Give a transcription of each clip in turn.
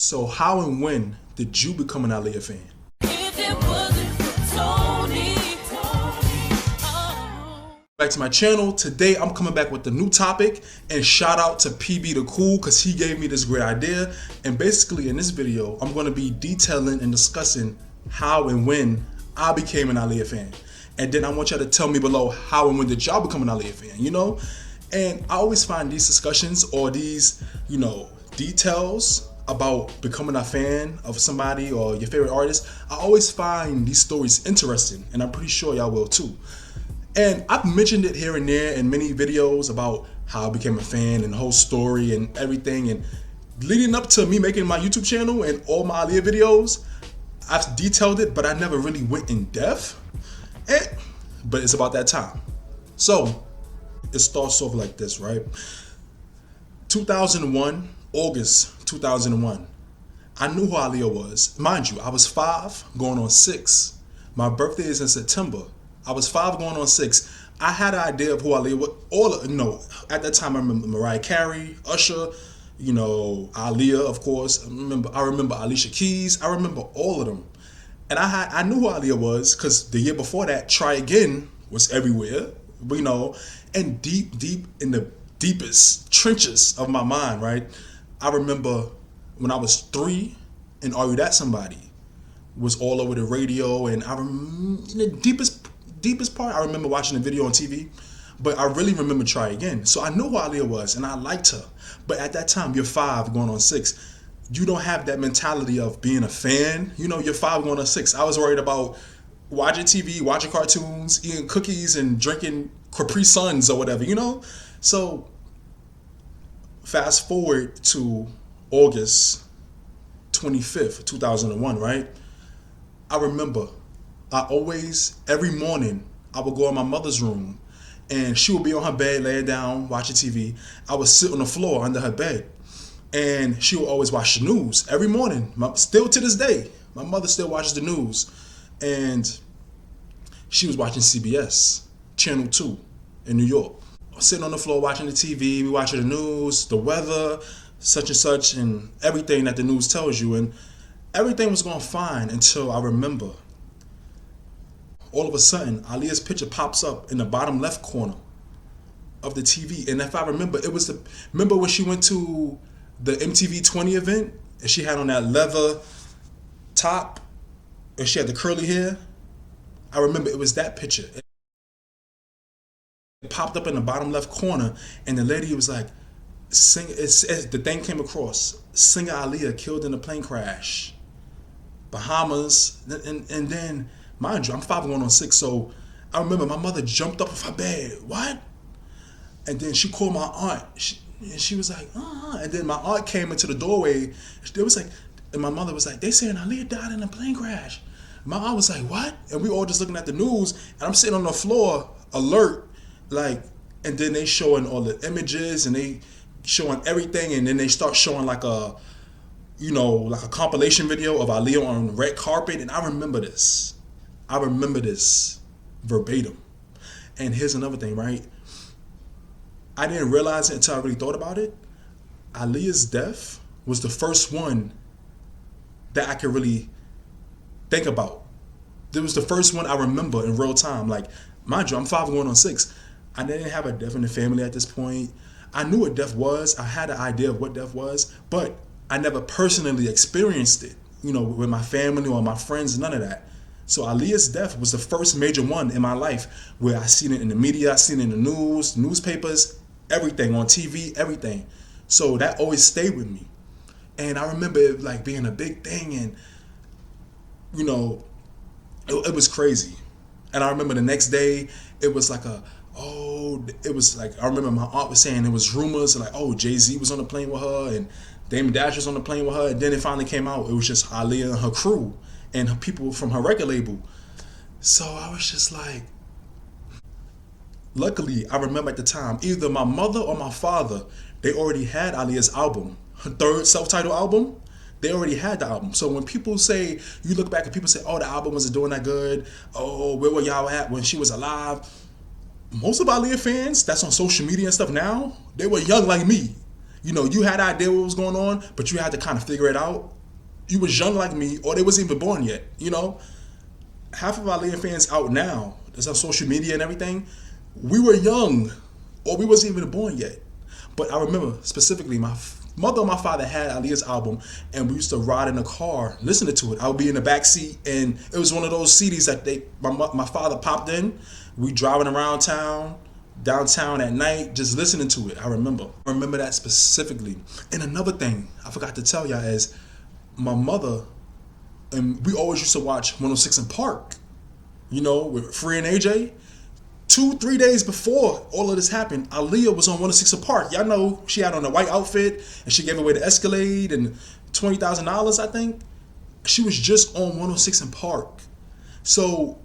So how and when did you become an Aaliyah fan? If it wasn't for oh. Back to my channel. Today I'm coming back with a new topic, and shout out to PB the Cool because he gave me this great idea. And basically in this video I'm going to be detailing and discussing how and when I became an Aaliyah fan. And then I want y'all to tell me below how and when did y'all become an Aaliyah fan, you know? And I always find these discussions or these, details about becoming a fan of somebody or your favorite artist, I always find these stories interesting, and I'm pretty sure y'all will too. And I've mentioned it here and there in many videos about how I became a fan and the whole story and everything. And leading up to me making my YouTube channel and all my Aaliyah videos, I've detailed it, but I never really went in depth. But it's about that time. So it starts off like this, right? 2001, August 2001. I knew who Aaliyah was. Mind you, I was 5 going on 6. My birthday is in September. I was 5 going on 6. I had an idea of who Aaliyah was. At that time I remember Mariah Carey, Usher, Aaliyah, of course. I remember Alicia Keys. I remember all of them. And I knew who Aaliyah was because the year before that, Try Again was everywhere, and deep in the deepest trenches of my mind, right? I remember when I was 3 and Are You That Somebody was all over the radio, and I remember in the deepest part, I remember watching the video on TV, but I really remember Try Again. So I knew who Aaliyah was and I liked her. But at that time, you're 5 going on 6. You don't have that mentality of being a fan. You're 5 going on 6. I was worried about watching TV, watching cartoons, eating cookies, and drinking Capri Suns or whatever, So fast forward to August 25th, 2001, right? I remember every morning, I would go in my mother's room and she would be on her bed, laying down, watching TV. I would sit on the floor under her bed and she would always watch the news every morning. Still to this day, my mother still watches the news. And she was watching CBS, Channel 2 in New York. Sitting on the floor watching the TV, we watching the news, the weather, such and such, and everything that the news tells you. And everything was going fine until I remember all of a sudden Aaliyah's picture pops up in the bottom left corner of the TV. And if I remember, remember when she went to the MTV 20 event and she had on that leather top and she had the curly hair? I remember it was that picture. It popped up in the bottom left corner, and the lady was like, the thing came across, singer Aaliyah killed in a plane crash, Bahamas. And then, mind you, I'm 5 going on 6, so I remember my mother jumped up off her bed. What? And then she called my aunt. She was like, and then my aunt came into the doorway. And my mother was like, they saying Aaliyah died in a plane crash. My aunt was like, what? And we all just looking at the news, and I'm sitting on the floor, alert, and then they showing all the images, and they showing everything, and then they start showing like a compilation video of Aaliyah on the red carpet, and I remember this verbatim. And here's another thing, right? I didn't realize it until I really thought about it. Aaliyah's death was the first one that I could really think about. It was the first one I remember in real time. Like, mind you, I'm 5 going on 6. I didn't have a death in the family at this point. I knew what death was. I had an idea of what death was, but I never personally experienced it, with my family or my friends, none of that. So Aaliyah's death was the first major one in my life where I seen it in the media, I seen it in the news, newspapers, everything, on TV, everything. So that always stayed with me. And I remember it like being a big thing, and it was crazy. And I remember the next day, it was like I remember my aunt was saying it was rumors like, Jay-Z was on the plane with her and Dame Dash was on the plane with her. And then it finally came out, it was just Aaliyah and her crew and her people from her record label. So I was just like, luckily, I remember at the time, either my mother or my father, they already had Aaliyah's album, her 3rd self-titled album. They already had the album. So when people say, you look back and people say, the album wasn't doing that good. Where were y'all at when she was alive? Most of Aaliyah fans that's on social media and stuff now, they were young like me. You know, you had an idea what was going on, but you had to kind of figure it out. You was young like me, or they wasn't even born yet. You know, half of Aaliyah fans out now, that's on social media and everything. We were young, or we wasn't even born yet. But I remember specifically my mother and my father had Aaliyah's album, and we used to ride in the car listening to it. I would be in the back seat, and it was one of those CDs that my father popped in. We driving around downtown at night, just listening to it. I remember that specifically. And another thing I forgot to tell y'all is my mother, and we always used to watch 106 in Park, you know, with Free and AJ. 2-3 days before all of this happened, Aaliyah was on 106 in Park. Y'all know she had on a white outfit and she gave away the Escalade and $20,000, I think. She was just on 106 in Park. So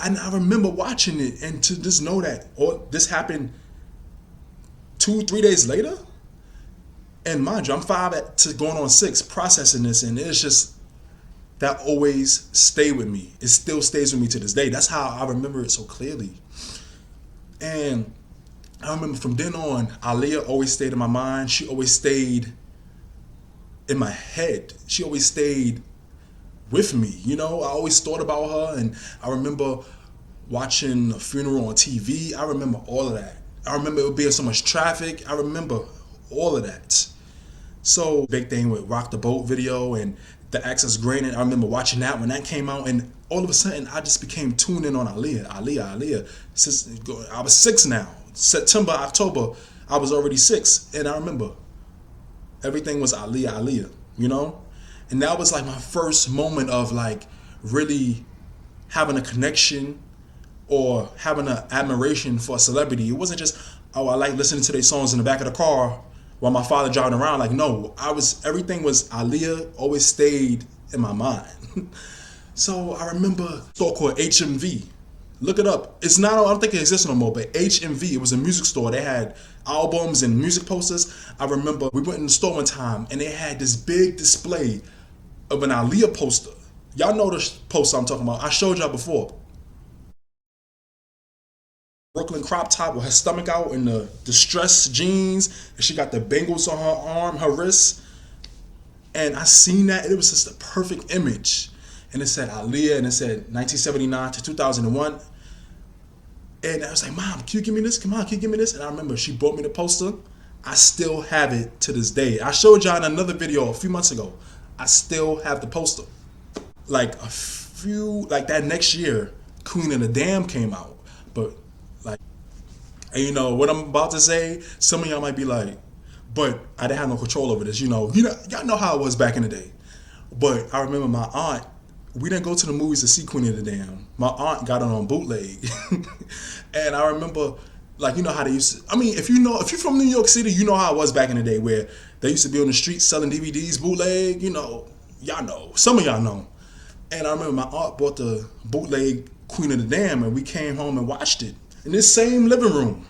and I remember watching it, and to just know that this happened 2-3 days later. And mind you, I'm 5 to going on 6 processing this, and it's just that always stayed with me. It still stays with me to this day. That's how I remember it so clearly. And I remember from then on, Aaliyah always stayed in my mind. She always stayed in my head. She always stayed with me. You know, I always thought about her, and I remember watching a funeral on TV. I remember all of that. I remember it being so much traffic. I remember all of that. So big thing with Rock the Boat video and the Access Gradient. I remember watching that when that came out, and all of a sudden I just became tuned in on Aaliyah. Since I was 6 now. September, October, I was already 6, and I remember everything was Aaliyah, you know? And that was like my first moment of like really having a connection or having an admiration for a celebrity. It wasn't just, oh, I like listening to their songs in the back of the car while my father driving around. Like, no, everything was Aaliyah, always stayed in my mind. So I remember a store called HMV. Look it up. It's not, I don't think it exists no more, but HMV, it was a music store. They had albums and music posters. I remember we went in the store one time and they had this big display of an Aaliyah poster. Y'all know the poster I'm talking about. I showed y'all before. Brooklyn crop top with her stomach out and the distressed jeans, and she got the bangles on her arm, her wrist. And I seen that, and it was just a perfect image. And it said Aaliyah, and it said 1979 to 2001. And I was like, Mom, can you give me this? Come on, can you give me this? And I remember she bought me the poster. I still have it to this day. I showed y'all in another video a few months ago. I still have the poster. Like that next year, Queen of the Dam came out. But like, and you know what I'm about to say, some of y'all might be like, but I didn't have no control over this. You know, y'all know how it was back in the day. But I remember my aunt, we didn't go to the movies to see Queen of the Dam. My aunt got it on bootleg. And I remember, like, you know how they used to, I mean, if you're from New York City, you know how it was back in the day where they used to be on the streets selling DVDs, bootleg, you know, some of y'all know. And I remember my aunt bought the bootleg Queen of the Dam, and we came home and watched it in this same living room.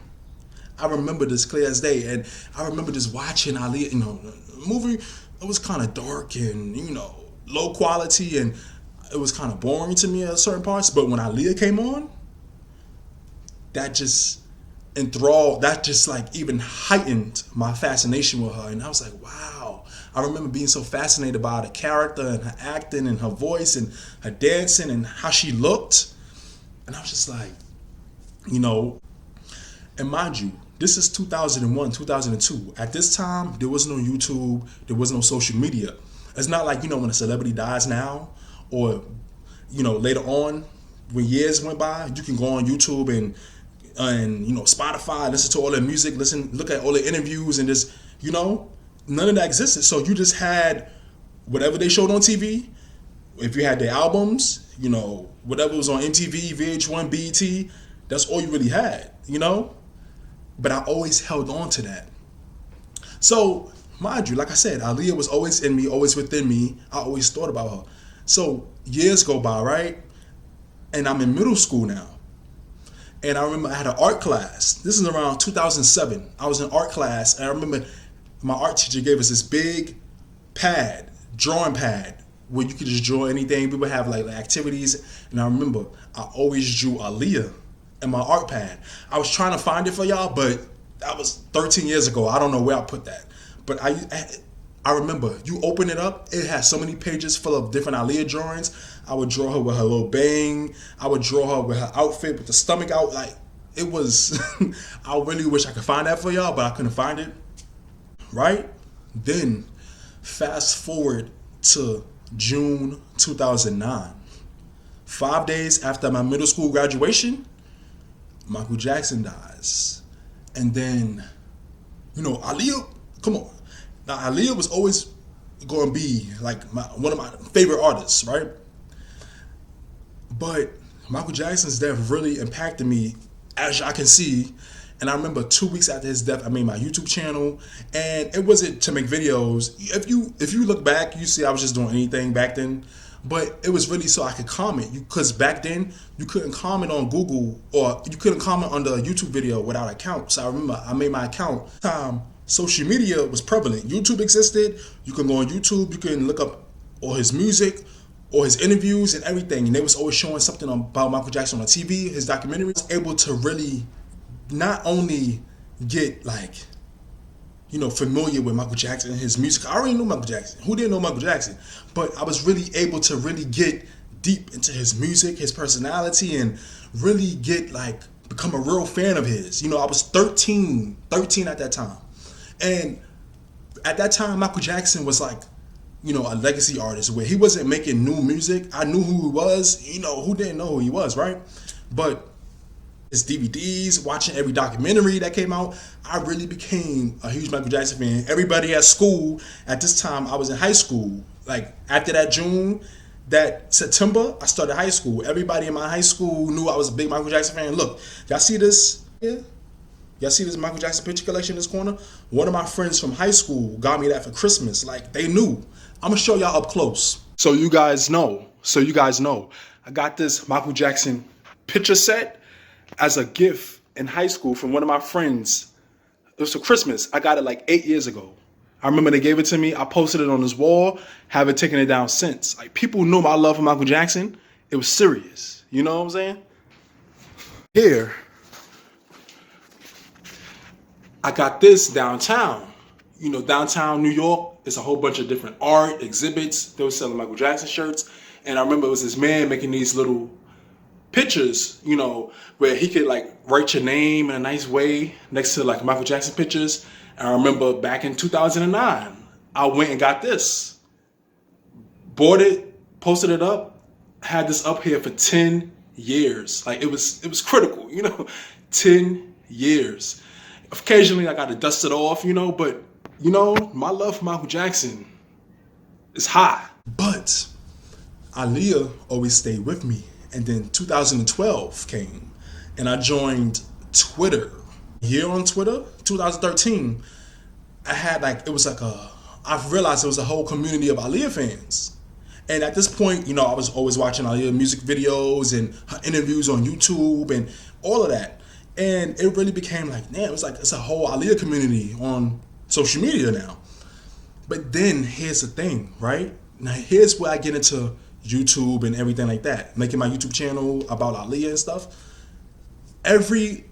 I remember this clear as day, and I remember just watching Aaliyah, you know, the movie. It was kind of dark and, you know, low quality, and it was kind of boring to me at certain parts. But when Aaliyah came on, that just enthralled, that just like even heightened my fascination with her. And I was like, wow. I remember being so fascinated by the character and her acting and her voice and her dancing and how she looked. And I was just like, you know, and mind you, this is 2001, 2002. At this time, there was no YouTube, there was no social media. It's not like, you know, when a celebrity dies now, or, you know, later on, when years went by, you can go on YouTube and you know, Spotify, listen to all their music, look at all their interviews, and just, you know, none of that existed. So you just had whatever they showed on TV. If you had their albums, you know, whatever was on MTV, VH1, BET, that's all you really had, you know? But I always held on to that. So, mind you, like I said, Aaliyah was always in me, always within me. I always thought about her. So, years go by, right? And I'm in middle school now. And I remember I had an art class. This is around 2007. I was in art class, and I remember my art teacher gave us this big pad, drawing pad, where you could just draw anything. We would have like activities. And I remember I always drew Aaliyah in my art pad. I was trying to find it for y'all, but that was 13 years ago. I don't know where I put that. But I remember you open it up, it has so many pages full of different Aaliyah drawings. I would draw her with her little bang. I would draw her with her outfit with the stomach out. Like, it was, I really wish I could find that for y'all, but I couldn't find it. Right? Then, fast forward to June 2009. 5 days after my middle school graduation, Michael Jackson dies. And then, Aaliyah, come on. Now, Aaliyah was always going to be like one of my favorite artists, right? But Michael Jackson's death really impacted me, as I can see. And I remember 2 weeks after his death, I made my YouTube channel, and it wasn't to make videos. If you look back, you see I was just doing anything back then. But it was really so I could comment. Because back then, you couldn't comment on Google, or you couldn't comment under a YouTube video without an account. So I remember I made my account. Social media was prevalent. YouTube existed. You can go on YouTube. You can look up all his music, or his interviews and everything. And they was always showing something about Michael Jackson on TV, his documentaries. Able to really not only get familiar with Michael Jackson and his music. I already knew Michael Jackson. Who didn't know Michael Jackson? But I was really able to really get deep into his music, his personality, and really become a real fan of his. I was 13 at that time. And at that time, Michael Jackson was a legacy artist where he wasn't making new music. I knew who he was. Who didn't know who he was, right? But his DVDs, watching every documentary that came out, I really became a huge Michael Jackson fan. Everybody at school, at this time, I was in high school. After that September, I started high school. Everybody in my high school knew I was a big Michael Jackson fan. Look, y'all see this here? Y'all see this Michael Jackson picture collection in this corner? One of my friends from high school got me that for Christmas. They knew. I'm going to show y'all up close. So you guys know. I got this Michael Jackson picture set as a gift in high school from one of my friends. It was for Christmas. I got it 8 years ago. I remember they gave it to me. I posted it on this wall. Haven't taken it down since. People knew my love for Michael Jackson. It was serious. You know what I'm saying? Here, I got this downtown. Downtown New York, it's a whole bunch of different art exhibits. They were selling Michael Jackson shirts. And I remember it was this man making these little pictures, where he could write your name in a nice way next to Michael Jackson pictures. And I remember back in 2009, I went and got this. Bought it, posted it up, had this up here for 10 years. It was critical, 10 years. Occasionally I got to dust it off, but my love for Michael Jackson is high. But Aaliyah always stayed with me. And then 2012 came, and I joined Twitter. Here on Twitter, 2013, I realized it was a whole community of Aaliyah fans. And at this point, I was always watching Aaliyah music videos and her interviews on YouTube and all of that. And it really became it's a whole Aaliyah community on social media now. But then here's the thing, right? Now here's where I get into YouTube and everything like that. Making my YouTube channel about Aaliyah and stuff. Every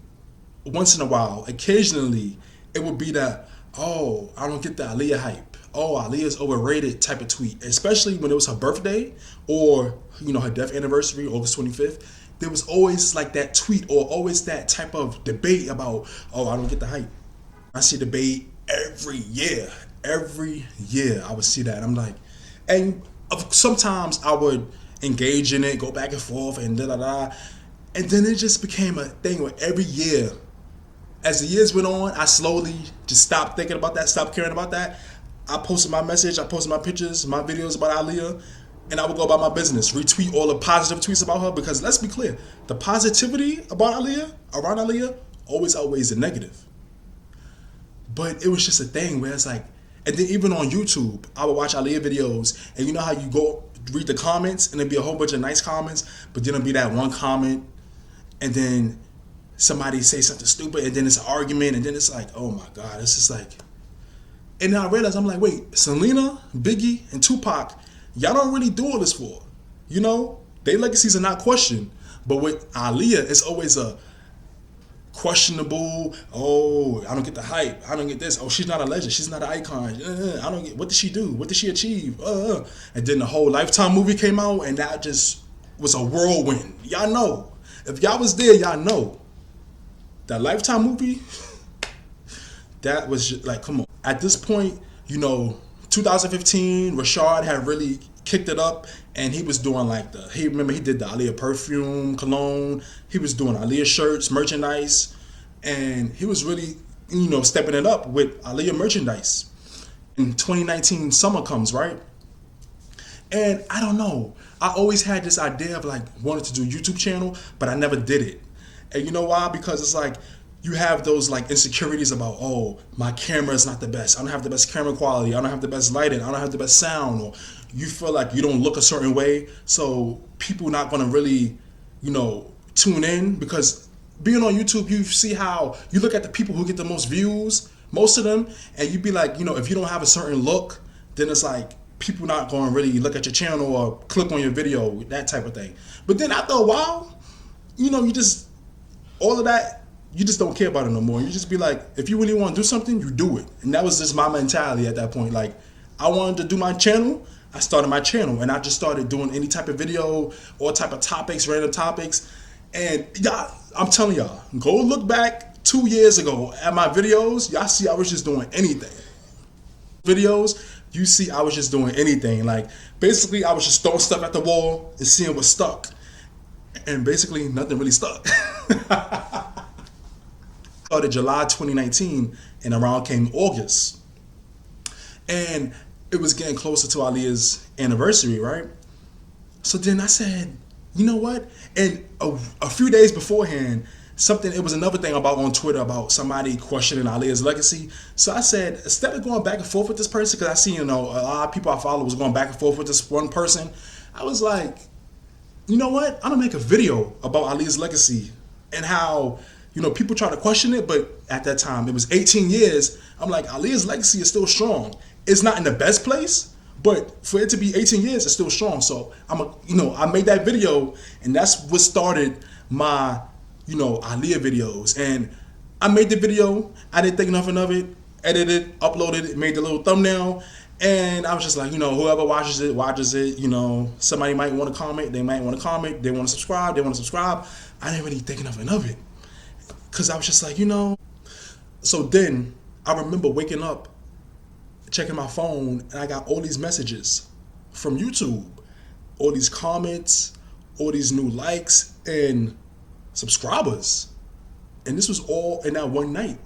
once in a while, occasionally, it would be that, oh, I don't get the Aaliyah hype. Oh, Aaliyah's overrated type of tweet. Especially when it was her birthday or, her death anniversary, August 25th. There was always that tweet or always that type of debate about, oh, I don't get the hype. I see debate every year. Every year I would see that. I'm and sometimes I would engage in it, go back and forth, and da-da-da. And then it just became a thing where every year, as the years went on, I slowly just stopped thinking about that, stopped caring about that. I posted my message, I posted my pictures, my videos about Aaliyah, and I would go about my business, retweet all the positive tweets about her, because let's be clear, the positivity about Aaliyah, around Aaliyah, always outweighs the negative. But it was just a thing where it's and then even on YouTube, I would watch Aaliyah videos, and you know how you go read the comments, and there'd be a whole bunch of nice comments, but then there'd be that one comment, and then somebody say something stupid, and then it's an argument, and then it's oh my God, it's just and then I realized, I'm wait, Selena, Biggie, and Tupac, y'all don't really do all this for. Their legacies are not questioned, but with Aaliyah, it's always questionable. Oh, I don't get the hype. I don't get this. Oh, she's not a legend. She's not an icon. I don't get. What did she do? What did she achieve? And then the whole Lifetime movie came out, and that just was a whirlwind. Y'all know. If y'all was there, y'all know. That Lifetime movie, that was just like, come on. At this point, 2015, Rashad had really kicked it up, and he was doing like he did the Aaliyah perfume, cologne. He was doing Aaliyah shirts, merchandise, and he was really, stepping it up with Aaliyah merchandise. In 2019, summer comes, right? And I don't know. I always had this idea of like wanting to do a YouTube channel, but I never did it. And you know why? Because it's like you have those like insecurities about, oh, my camera is not the best. I don't have the best camera quality. I don't have the best lighting. I don't have the best sound. Or you feel like you don't look a certain way, so people not gonna really, tune in. Because being on YouTube, you see how you look at the people who get the most views, most of them, and you be like, if you don't have a certain look, then it's like people not gonna really look at your channel or click on your video, that type of thing. But then after a while, you just all of that, you just don't care about it no more. You just be like, if you really want to do something, you do it. And that was just my mentality at that point. Like, I wanted to do my channel. I started my channel, and I just started doing any type of video, all type of topics, random topics. And y'all, I'm telling y'all, go look back 2 years ago at my videos. Y'all see I was just doing anything. Videos, you see I was just doing anything. Like, basically, I was just throwing stuff at the wall and seeing what stuck. And basically, nothing really stuck. Started July 2019, and around came August. And it was getting closer to Aaliyah's anniversary, right? So then I said, you know what? And a few days beforehand, it was another thing about on Twitter about somebody questioning Aaliyah's legacy. So I said, instead of going back and forth with this person, because I see, a lot of people I follow was going back and forth with this one person, I was like, you know what? I'm gonna make a video about Aaliyah's legacy and how, people try to question it, but at that time it was 18 years. I'm like, Aaliyah's legacy is still strong. It's not in the best place, but for it to be 18 years, it's still strong. So I made that video, and that's what started my, Aaliyah videos. And I made the video. I didn't think nothing of it. Edited, uploaded it, made the little thumbnail. And I was just like, whoever watches it, somebody might want to comment, they might want to comment, they want to subscribe, I didn't really think nothing of it. Because I was just like, So then I remember waking up, checking my phone, and I got all these messages from YouTube, all these comments, all these new likes and subscribers. And this was all in that one night.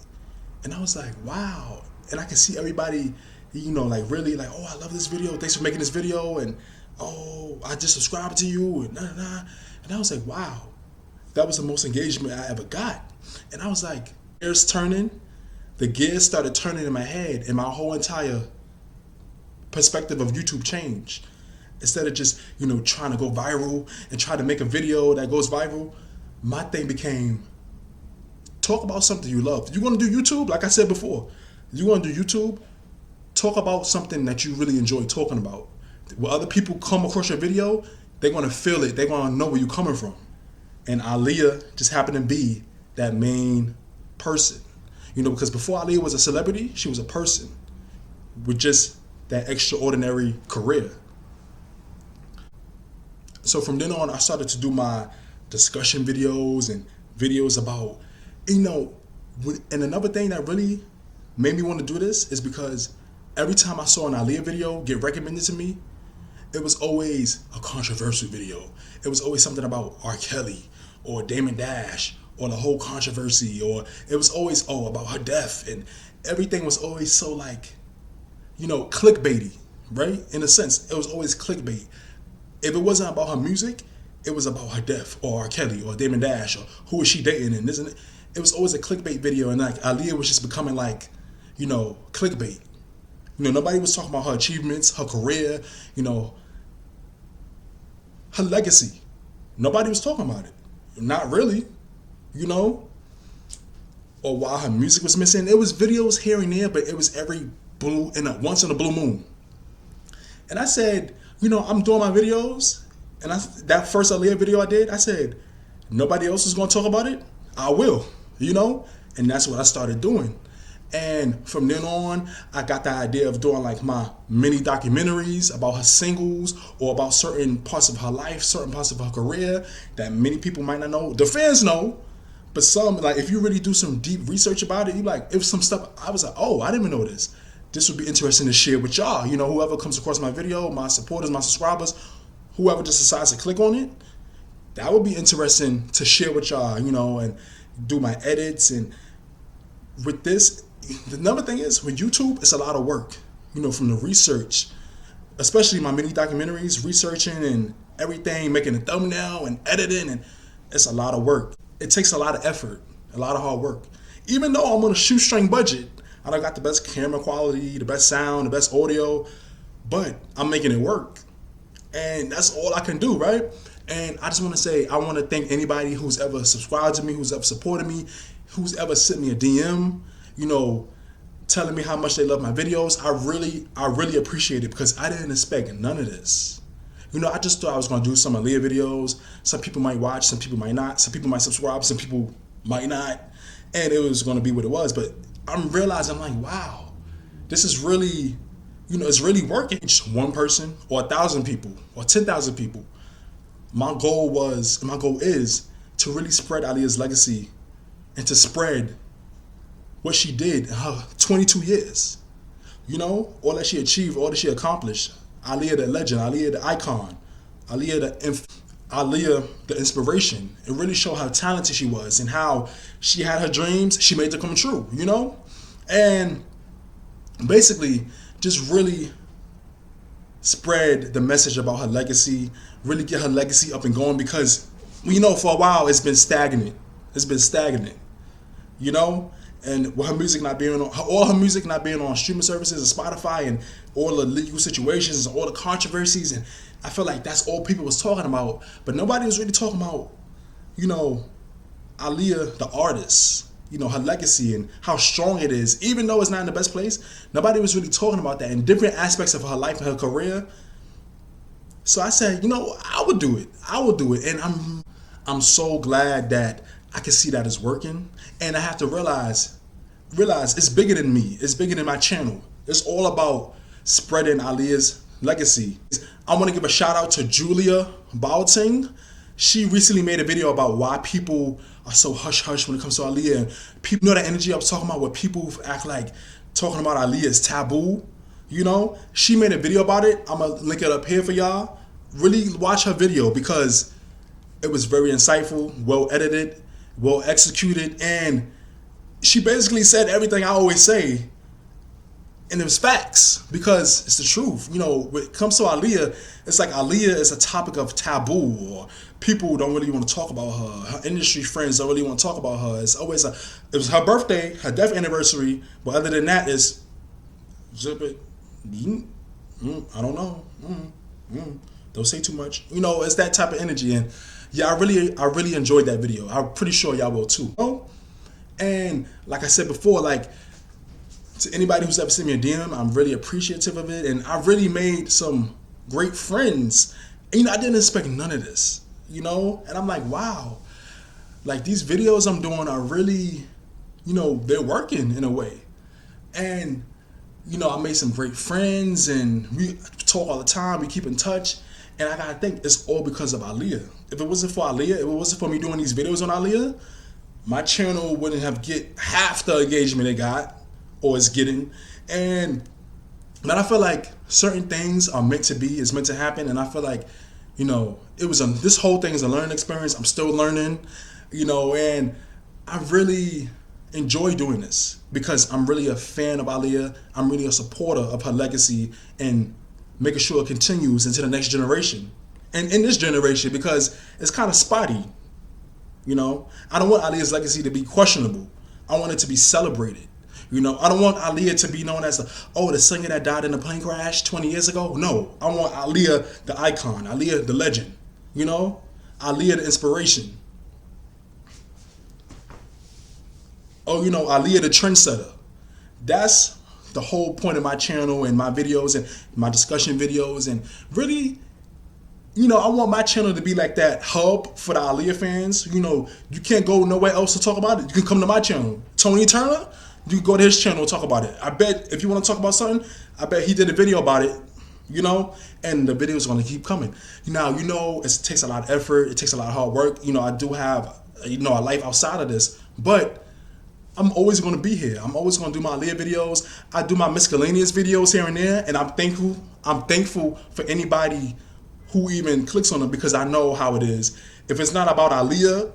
And I was like, wow. And I could see everybody, really like, oh, I love this video. Thanks for making this video. And, oh, I just subscribed to you. And And I was like, wow. That was the most engagement I ever got. And I was like, the gears started turning in my head, and my whole entire perspective of YouTube changed. Instead of just, trying to go viral and try to make a video that goes viral, my thing became, talk about something you love. You want to do YouTube? Like I said before, you want to do YouTube? Talk about something that you really enjoy talking about. When other people come across your video, they're going to feel it. They're going to know where you're coming from. And Aaliyah just happened to be that main person. Because before Aaliyah was a celebrity, she was a person with just that extraordinary career. So from then on, I started to do my discussion videos and videos about, and another thing that really made me want to do this is because every time I saw an Aaliyah video get recommended to me, it was always a controversial video. It was always something about R. Kelly or Damon Dash or the whole controversy, or it was always, about her death, and everything was always so like, clickbaity, right? In a sense, it was always clickbait. If it wasn't about her music, it was about her death, or R. Kelly, or Damon Dash, or who is she dating, and isn't it? It was always a clickbait video, and like Aaliyah was just becoming like, clickbait. Nobody was talking about her achievements, her career, her legacy. Nobody was talking about it. Not really. Or why her music was missing. It was videos here and there, but it was once in a blue moon. And I said, I'm doing my videos, and that first Aaliyah video I did, I said, nobody else is going to talk about it? I will. you know? And that's what I started doing. And from then on, I got the idea of doing like my mini documentaries about her singles or about certain parts of her life, certain parts of her career that many people might not know. The fans know, but some, like if you really do some deep research about it, you like, if some stuff, I was like, oh, I didn't even know this. This would be interesting to share with y'all. You know, whoever comes across my video, my supporters, my subscribers, whoever just decides to click on it, that would be interesting to share with y'all, you know, and do my edits. And with this, the number thing is, with YouTube, it's a lot of work, you know, from the research, especially my mini documentaries, researching and everything, making a thumbnail and editing, and it's a lot of work. It takes a lot of effort, a lot of hard work. Even though I'm on a shoestring budget, I don't got the best camera quality, the best sound, the best audio, but I'm making it work. And that's all I can do, right? And I just want to say, I want to thank anybody who's ever subscribed to me, who's ever supported me, who's ever sent me a DM, you know, telling me how much they love my videos. I really appreciate it, because I didn't expect none of this. You know, I just thought I was going to do some Aaliyah videos. Some people might watch, some people might not. Some people might subscribe, some people might not. And it was going to be what it was. But I'm realizing, I'm like, wow, this is really, you know, it's really working. Just one person or 1,000 people or 10,000 people. My goal is to really spread Aaliyah's legacy and to spread what she did in her 22 years. You know, all that she achieved, all that she accomplished. Aaliyah the legend, Aaliyah the icon, Aaliyah the inspiration. It really showed how talented she was and how she had her dreams, she made them come true, you know? And basically just really spread the message about her legacy, really get her legacy up and going, because, you know, for a while it's been stagnant. It's been stagnant, you know? And with her music not being on, all her music not being on streaming services and Spotify, and all the legal situations and all the controversies, and I feel like that's all people was talking about. But nobody was really talking about, you know, Aaliyah the artist, you know, her legacy and how strong it is. Even though it's not in the best place, nobody was really talking about that in different aspects of her life and her career. So I said, you know, I would do it. And I'm so glad that I can see that it's working. And I have to realize it's bigger than me. It's bigger than my channel. It's all about spreading Aaliyah's legacy. I want to give a shout out to Julia Boating. She recently made a video about why people are so hush-hush when it comes to Aaliyah. And people, you know, that energy I was talking about, where people act like talking about Aaliyah is taboo. You know, she made a video about it. I'm going to link it up here for y'all. Really watch her video, because it was very insightful, well edited, well executed, and she basically said everything I always say, and it was facts, because it's the truth. You know, when it comes to Aaliyah, it's like Aaliyah is a topic of taboo, or people don't really want to talk about her. Her industry friends don't really want to talk about her. It's always it was her birthday, her death anniversary, but other than that, it's zip it. I don't know. Don't say too much. You know, it's that type of energy. And yeah, I really enjoyed that video. I'm pretty sure y'all will too. And like I said before, like, to anybody who's ever sent me a DM, I'm really appreciative of it. And I really made some great friends. And, you know, I didn't expect none of this, you know? And I'm like, wow, like, these videos I'm doing are really, you know, they're working in a way. And, you know, I made some great friends, and we talk all the time. We keep in touch. And I gotta think it's all because of Aaliyah. If it wasn't for Aaliyah, if it wasn't for me doing these videos on Aaliyah, my channel wouldn't have get half the engagement it got or is getting. But I feel like certain things are meant to be, it's meant to happen. And I feel like, you know, this whole thing is a learning experience. I'm still learning, you know, and I really enjoy doing this because I'm really a fan of Aaliyah. I'm really a supporter of her legacy and making sure it continues into the next generation. And in this generation, because it's kind of spotty, you know. I don't want Aaliyah's legacy to be questionable. I want it to be celebrated. You know, I don't want Aaliyah to be known as the singer that died in a plane crash 20 years ago. No, I want Aaliyah the icon, Aaliyah the legend, you know, Aaliyah the inspiration. Oh, you know, Aaliyah the trendsetter. That's the whole point of my channel and my videos and my discussion videos, and really, I want my channel to be like that hub for the Aaliyah fans. You can't go nowhere else to talk about it. You can come to my channel. Tony Turner, you can go to his channel and talk about it. I bet if you want to talk about something, I bet he did a video about it, and the video is going to keep coming. Now, it takes a lot of effort. It takes a lot of hard work. I do have, a life outside of this, but I'm always going to be here. I'm always going to do my Aaliyah videos. I do my miscellaneous videos here and there, and I'm thankful. I'm thankful for anybody who even clicks on them, because I know how it is. If it's not about Aaliyah,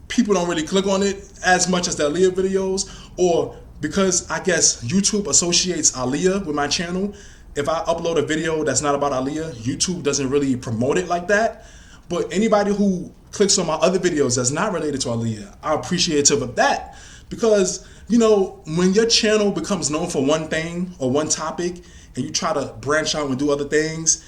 people don't really click on it as much as the Aaliyah videos, or because I guess YouTube associates Aaliyah with my channel. If I upload a video that's not about Aaliyah, YouTube doesn't really promote it like that. But anybody who clicks on my other videos that's not related to Aaliyah, I'm appreciative of that, because when your channel becomes known for one thing or one topic, and you try to branch out and do other things,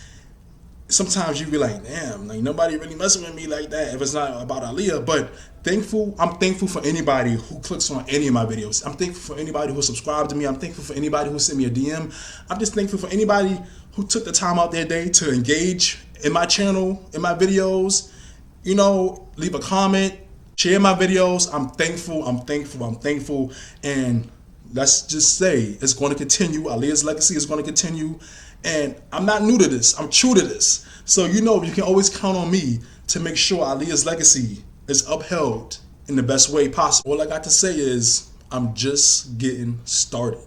sometimes you be like, damn, like nobody really messing with me like that if it's not about Aaliyah. But I'm thankful for anybody who clicks on any of my videos. I'm thankful for anybody who subscribed to me. I'm thankful for anybody who sent me a DM. I'm just thankful for anybody who took the time out their day to engage in my channel, in my videos, leave a comment, share my videos. I'm thankful. And let's just say it's going to continue. Aaliyah's Legacy is going to continue. And I'm not new to this. I'm true to this. So you can always count on me to make sure Aaliyah's Legacy is upheld in the best way possible. All I got to say is I'm just getting started.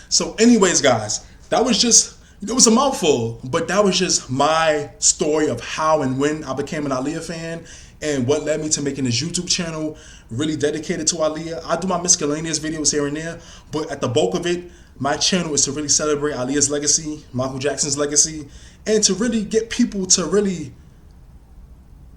So anyways, guys, that was just, it was a mouthful, but that was just my story of how and when I became an Aaliyah fan and what led me to making this YouTube channel really dedicated to Aaliyah. I do my miscellaneous videos here and there, but at the bulk of it, my channel is to really celebrate Aaliyah's legacy, Michael Jackson's legacy, and to really get people to really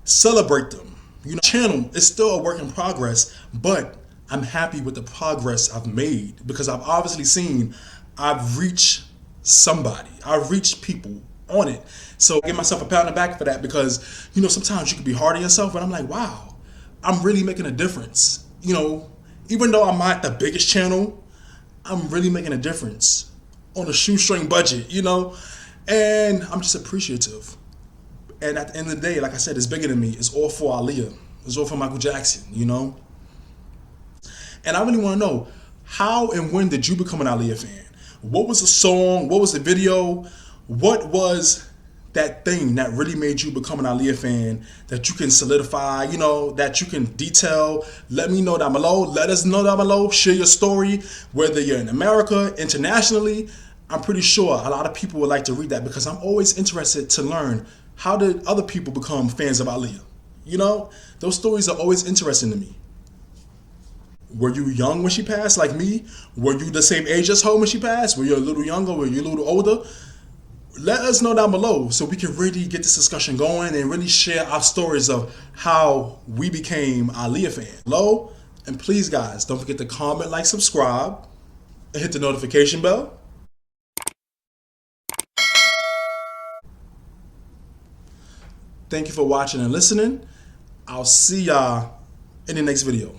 celebrate them. Channel is still a work in progress, but I'm happy with the progress I've made, because I've obviously seen I've reached somebody. I've reached people on it. So I give myself a pat on the back for that, because, sometimes you can be hard on yourself, but I'm like, wow, I'm really making a difference. Even though I'm not the biggest channel, I'm really making a difference on a shoestring budget, and I'm just appreciative. And at the end of the day, like I said, it's bigger than me. It's all for Aaliyah. It's all for Michael Jackson, And I really want to know, how and when did you become an Aaliyah fan? What was the song? What was the video? What was that thing that really made you become an Aaliyah fan that you can solidify, that you can detail? Let me know down below. Let us know down below. Share your story, whether you're in America, internationally. I'm pretty sure a lot of people would like to read that, because I'm always interested to learn, how did other people become fans of Aaliyah? Those stories are always interesting to me. Were you young when she passed, like me? Were you the same age as her when she passed? Were you a little younger? Were you a little older? Let us know down below so we can really get this discussion going and really share our stories of how we became Aaliyah fans. Hello? And please, guys, don't forget to comment, like, subscribe, and hit the notification bell. Thank you for watching and listening. I'll see y'all in the next video.